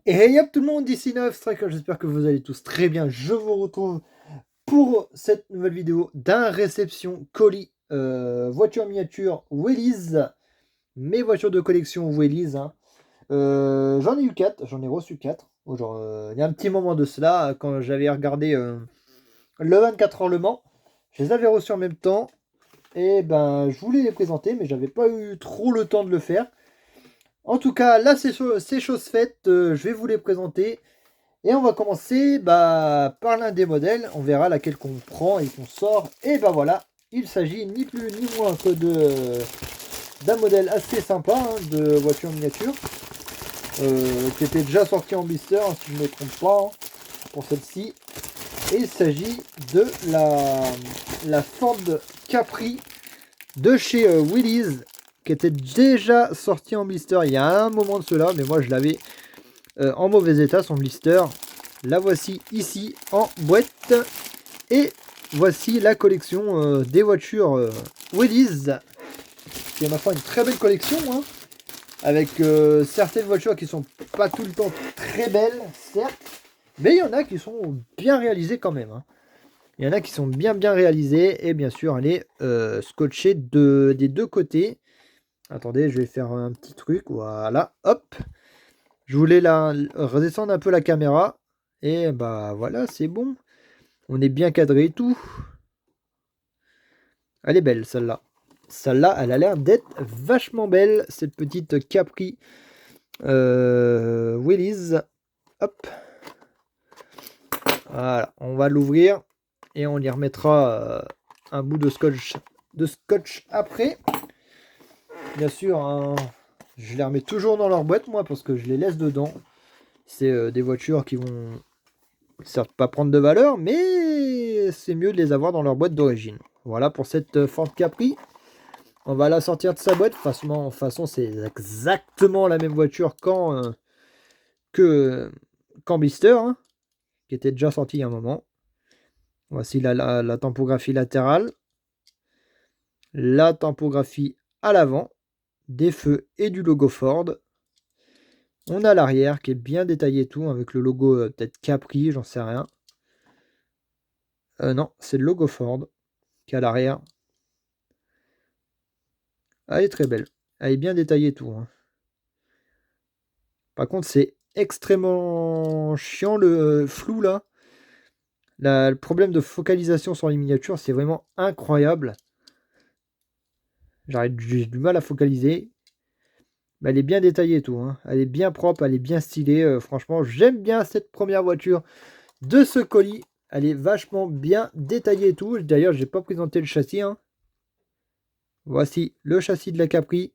Et hey up tout le monde, d'ici 9 Striker, j'espère que vous allez tous très bien. Je vous retrouve pour cette nouvelle vidéo d'un réception colis voiture miniature Willys, mes voitures de collection Willys. Hein. J'en ai eu 4, j'en ai reçu 4. Genre, il y a un petit moment de cela, quand j'avais regardé le 24 heures Le Mans, je les avais reçus en même temps. Et ben, je voulais les présenter, mais j'avais pas eu trop le temps de le faire. En tout cas, là, c'est chose faite, je vais vous les présenter. Et on va commencer par l'un des modèles. On verra laquelle qu'on prend et qu'on sort. Et bah voilà, il s'agit ni plus ni moins que d'un modèle assez sympa de voiture miniature. Qui était déjà sorti en blister, si je ne me trompe pas, pour celle-ci. Et il s'agit de la Ford Capri de chez Willys, qui était déjà sorti en blister il y a un moment de cela, mais moi je l'avais en mauvais état, son blister. La voici ici en boîte. Et voici la collection des voitures Willys, qui est ma foi une très belle collection, hein, avec certaines voitures qui sont pas tout le temps très belles, certes, mais il y en a qui sont bien réalisées quand même. Hein. Il y en a qui sont bien réalisées, et bien sûr elle est scotchée des deux côtés. Attendez, je vais faire un petit truc, voilà, hop. Je voulais redescendre un peu la caméra, et bah voilà, c'est bon. On est bien cadré et tout. Elle est belle celle-là. Celle-là, elle a l'air d'être vachement belle. Cette petite Capri Willys. Hop. Voilà, on va l'ouvrir et on y remettra un bout de scotch après. Bien sûr, hein, je les remets toujours dans leur boîte moi parce que je les laisse dedans. C'est des voitures qui vont certes pas prendre de valeur, mais c'est mieux de les avoir dans leur boîte d'origine. Voilà pour cette Ford Capri. On va la sortir de sa boîte. De toute façon, c'est exactement la même voiture qu'en blister, hein, qui était déjà sortie il y a un moment. Voici la tampographie latérale, la tampographie à l'avant, des feux et du logo Ford. On a l'arrière qui est bien détaillé tout, avec le logo peut-être Capri, j'en sais rien. Non, c'est le logo Ford qui est à l'arrière. Elle est très belle. Elle est bien détaillée tout. Hein. Par contre, c'est extrêmement chiant le flou là. Le problème de focalisation sur les miniatures, c'est vraiment incroyable. J'ai du mal à focaliser. Mais elle est bien détaillée et tout. Hein. Elle est bien propre, elle est bien stylée. Franchement, j'aime bien cette première voiture de ce colis. Elle est vachement bien détaillée et tout. D'ailleurs, j'ai pas présenté le châssis. Hein. Voici le châssis de la Capri.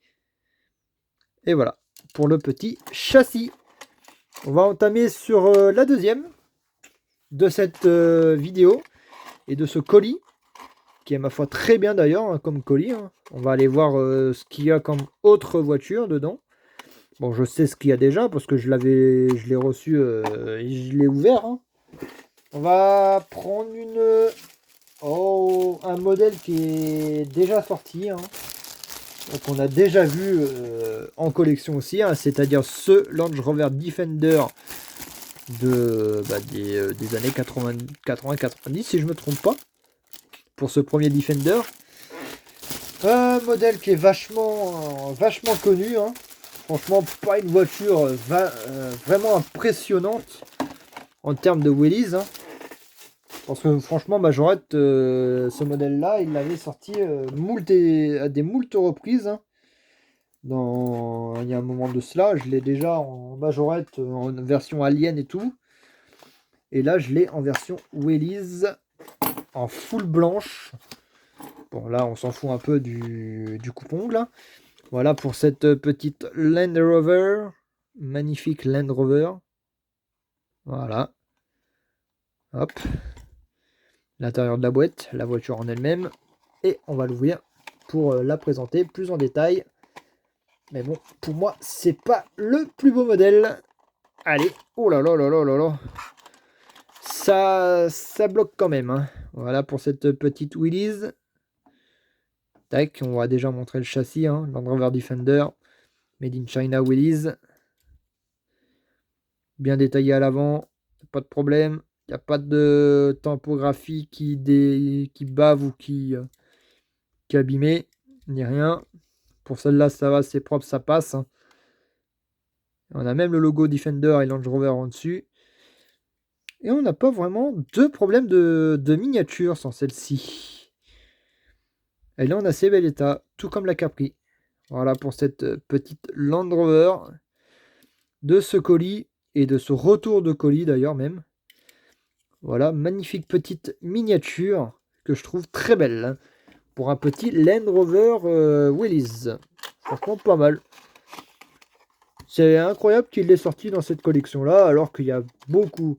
Et voilà, pour le petit châssis. On va entamer sur la deuxième de cette vidéo et de ce colis, qui est ma foi très bien d'ailleurs hein, comme colis. Hein. On va aller voir ce qu'il y a comme autre voiture dedans. Bon, je sais ce qu'il y a déjà parce que je l'ai reçu et je l'ai ouvert. Hein. On va prendre un modèle qui est déjà sorti, hein, qu'on a déjà vu en collection aussi, hein, c'est-à-dire ce Land Rover Defender des années 80-90 si je me trompe pas, pour ce premier Defender. Un modèle qui est vachement connu. Hein. Franchement, pas une voiture vraiment impressionnante en termes de wheelies. Hein. Parce que franchement, Majorette, ce modèle-là, il l'avait sorti à des moultes reprises. Hein. Il y a un moment de cela, je l'ai déjà en Majorette, en version Alien et tout. Et là, je l'ai en version wheelies, en full blanche. Bon, là, on s'en fout un peu du coupe-ongle. Voilà pour cette petite Land Rover. Magnifique Land Rover. Voilà. Hop. L'intérieur de la boîte, la voiture en elle-même. Et on va l'ouvrir pour la présenter plus en détail. Mais bon, pour moi, c'est pas le plus beau modèle. Allez. Oh là là là là là là. Ça bloque quand même. Hein. Voilà pour cette petite Willys. Tac, on va déjà montrer le châssis. Hein. Land Rover Defender. Made in China Willys. Bien détaillé à l'avant, pas de problème. Il n'y a pas de typographie qui bave ou qui est abîmée, ni rien. Pour celle-là, ça va, c'est propre, ça passe. Hein. On a même le logo Defender et Land Rover en dessus. Et on n'a pas vraiment de problème de miniature sans celle-ci. Elle est en assez bel état, tout comme la Capri. Voilà pour cette petite Land Rover de ce colis et de ce retour de colis d'ailleurs même. Voilà, magnifique petite miniature que je trouve très belle hein, pour un petit Land Rover Willys. Franchement pas mal. C'est incroyable qu'il l'ait sorti dans cette collection-là alors qu'il y a beaucoup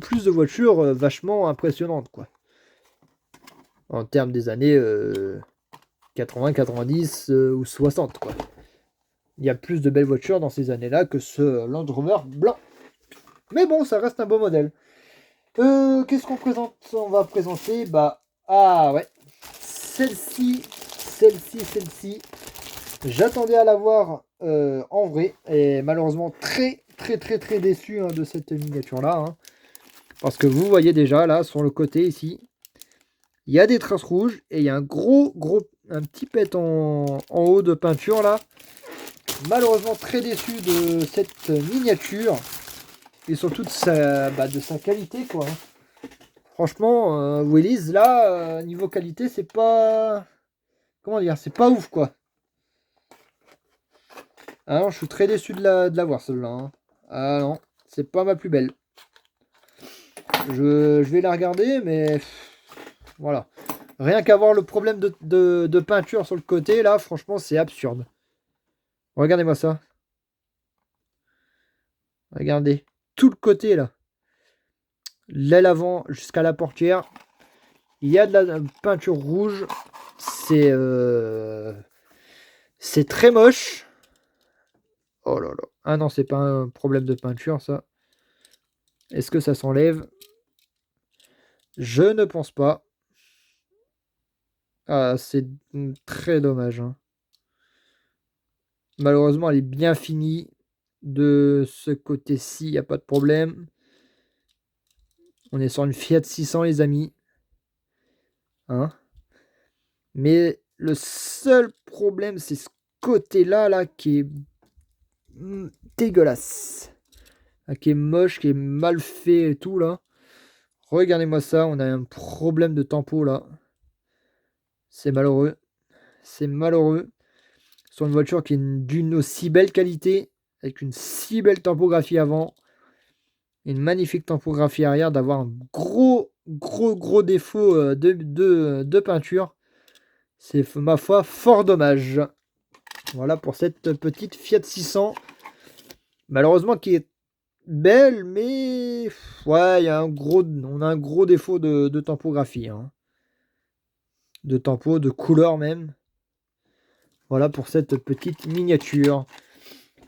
plus de voitures vachement impressionnantes quoi. En termes des années 80, 90 ou 60 quoi. Il y a plus de belles voitures dans ces années-là que ce Land Rover blanc. Mais bon, ça reste un beau modèle. Qu'est-ce qu'on présente? On va présenter, ah ouais, celle-ci. J'attendais à la voir en vrai et malheureusement très déçu hein, de cette miniature-là. Hein. Parce que vous voyez déjà là sur le côté ici, il y a des traces rouges et il y a un un petit pet en haut de peinture là. Malheureusement très déçu de cette miniature et surtout de sa qualité quoi. Franchement, Willys là, niveau qualité, c'est pas... Comment dire, c'est pas ouf quoi. Ah non, je suis très déçu de la voir celle-là. Hein. Ah non, c'est pas ma plus belle. Je vais la regarder, mais voilà. Rien qu'à voir le problème de peinture sur le côté, là, franchement, c'est absurde. Regardez-moi ça. Regardez. Tout le côté, là. L'aile avant jusqu'à la portière. Il y a de la peinture rouge. C'est très moche. Oh là là. Ah non, c'est pas un problème de peinture, ça. Est-ce que ça s'enlève? Je ne pense pas. Ah, c'est très dommage. Hein. Malheureusement, elle est bien finie. De ce côté-ci, il n'y a pas de problème. On est sur une Fiat 600, les amis. Hein? Mais le seul problème, c'est ce côté-là là, qui est dégueulasse. Là, qui est moche, qui est mal fait et tout, là. Regardez-moi ça, on a un problème de tempo, là. C'est malheureux. C'est malheureux. Sur une voiture qui est d'une aussi belle qualité, avec une si belle topographie avant, une magnifique topographie arrière, d'avoir un gros défaut de peinture. C'est, ma foi, fort dommage. Voilà pour cette petite Fiat 600. Malheureusement, qui est belle, mais... Ouais, on a un gros défaut de topographie. Hein. De tempo, de couleur même. Voilà pour cette petite miniature.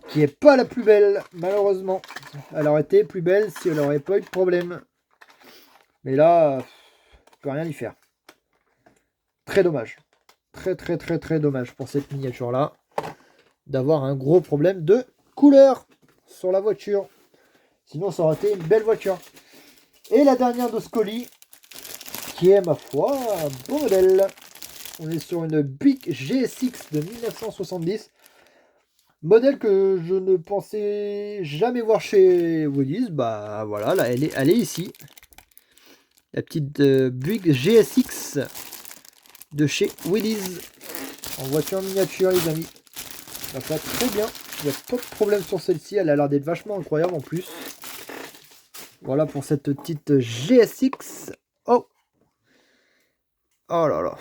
Qui est pas la plus belle, malheureusement. Elle aurait été plus belle si elle n'aurait pas eu de problème. Mais là, je peux rien y faire. Très dommage. Très dommage pour cette miniature là. D'avoir un gros problème de couleur sur la voiture. Sinon, ça aurait été une belle voiture. Et la dernière de ce colis, qui est, ma foi, un beau modèle. On est sur une Buick GSX de 1970. Modèle que je ne pensais jamais voir chez Willys. Bah voilà, là, elle est ici. La petite Buick GSX de chez Willys. En voiture miniature, les amis. Ça va très bien. Il n'y a pas de problème sur celle-ci. Elle a l'air d'être vachement incroyable en plus. Voilà pour cette petite GSX. Oh! Oh là là.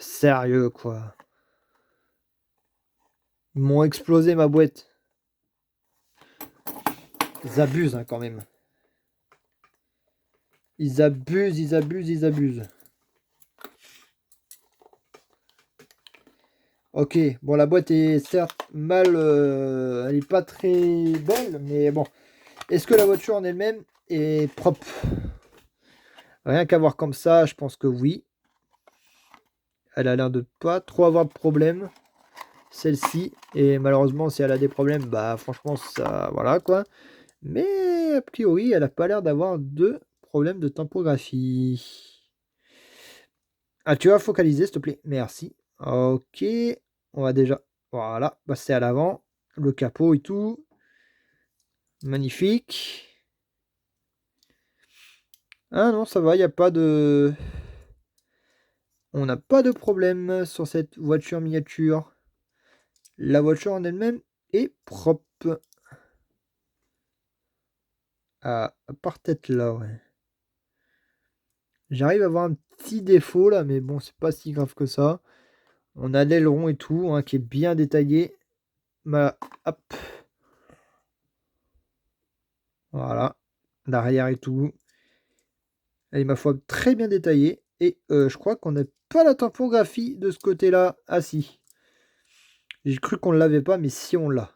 Sérieux, quoi. Ils m'ont explosé ma boîte. Ils abusent, hein, quand même. Ils abusent. Ok, bon, la boîte est certes mal... elle est pas très belle, mais bon. Est-ce que la voiture en elle-même est propre? Rien qu'à voir comme ça, je pense que oui. Elle a l'air de pas trop avoir de problème. celle-ci. Et malheureusement, si elle a des problèmes, bah franchement, ça, voilà quoi. Mais a priori, elle n'a pas l'air d'avoir de problème de typographie. Ah, tu vas focaliser, s'il te plaît. Merci. Ok. On va déjà, voilà, passer à l'avant. Le capot et tout. Magnifique. Ah non, ça va, il n'y a pas de... On n'a pas de problème sur cette voiture miniature. La voiture en elle-même est propre. Ah, à part tête là, ouais. J'arrive à voir un petit défaut là, mais bon, c'est pas si grave que ça. On a l'aileron et tout, hein, qui est bien détaillé. Bah, hop. Voilà. L'arrière et tout. Elle est, ma foi, très bien détaillée. Et je crois qu'on n'a pas la typographie de ce côté-là. Ah si. J'ai cru qu'on ne l'avait pas, mais si on l'a.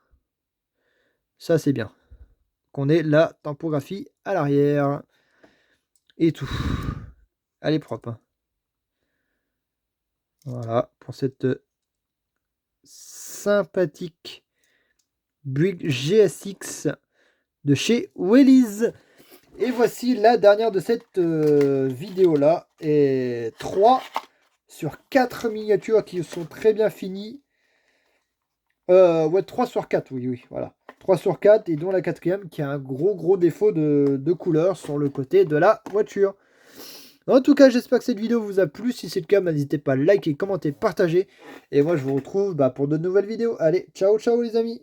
Ça, c'est bien. Qu'on ait la typographie à l'arrière. Et tout. Elle est propre. Hein. Voilà, pour cette sympathique Buick GSX de chez Willys. Et voici la dernière de cette vidéo là. Et 3 sur 4 miniatures qui sont très bien finies. Ouais, 3 sur 4, oui, voilà. 3 sur 4 et dont la quatrième qui a un gros défaut de couleur sur le côté de la voiture. En tout cas, j'espère que cette vidéo vous a plu. Si c'est le cas, n'hésitez pas à liker, commenter, partager. Et moi, je vous retrouve pour de nouvelles vidéos. Allez, ciao les amis!